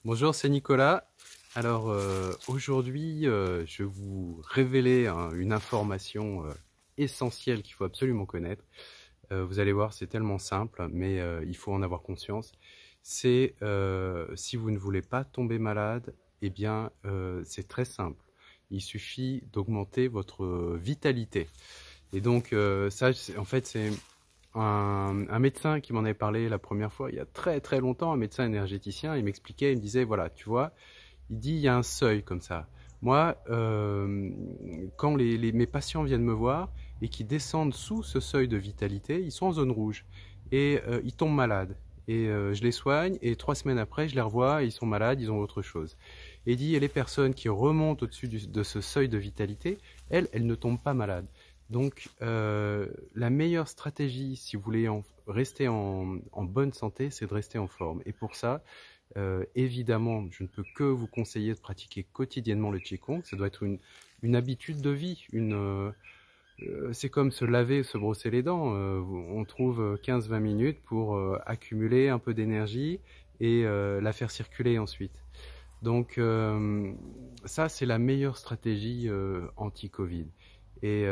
Bonjour, c'est Nicolas. Alors aujourd'hui, je vais vous révéler une information essentielle qu'il faut absolument connaître. Vous allez voir, c'est tellement simple, mais il faut en avoir conscience. C'est si vous ne voulez pas tomber malade, eh bien c'est très simple. Il suffit d'augmenter votre vitalité. Et donc ça, en fait, c'est un médecin qui m'en avait parlé la première fois, il y a très très longtemps, un médecin énergéticien, il m'expliquait, il me disait, voilà, tu vois, il dit, il y a un seuil comme ça. Moi, quand mes patients viennent me voir et qui descendent sous ce seuil de vitalité, ils sont en zone rouge et ils tombent malades. Et je les soigne et 3 semaines après, je les revois, ils sont malades, ils ont autre chose. Et il dit, et les personnes qui remontent au-dessus de ce seuil de vitalité, elles ne tombent pas malades. Donc, la meilleure stratégie, si vous voulez rester en bonne santé, c'est de rester en forme. Et pour ça, évidemment, je ne peux que vous conseiller de pratiquer quotidiennement le Qigong. Ça doit être une habitude de vie. C'est comme se laver, se brosser les dents. On trouve 15-20 minutes pour accumuler un peu d'énergie et la faire circuler ensuite. Donc ça, c'est la meilleure stratégie anti-Covid. Et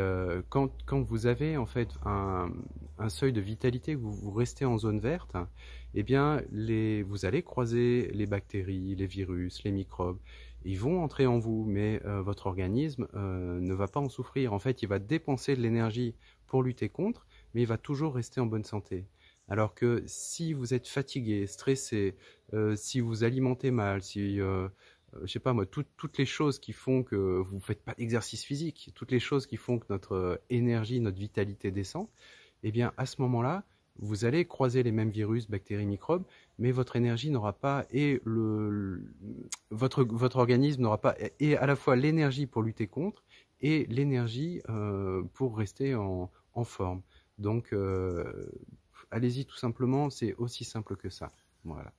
quand vous avez en fait un seuil de vitalité, que vous restez en zone verte, eh bien vous allez croiser les bactéries, les virus, les microbes. Ils vont entrer en vous, mais votre organisme ne va pas en souffrir. En fait, il va dépenser de l'énergie pour lutter contre, mais il va toujours rester en bonne santé. Alors que si vous êtes fatigué, stressé, si vous alimentez mal, si je sais pas moi, toutes les choses qui font que vous ne faites pas d'exercice physique, toutes les choses qui font que notre énergie, notre vitalité descend, eh bien à ce moment-là, vous allez croiser les mêmes virus, bactéries, microbes, mais votre énergie n'aura pas votre organisme n'aura pas et à la fois l'énergie pour lutter contre et l'énergie pour rester en forme. Donc allez-y tout simplement, c'est aussi simple que ça. Voilà.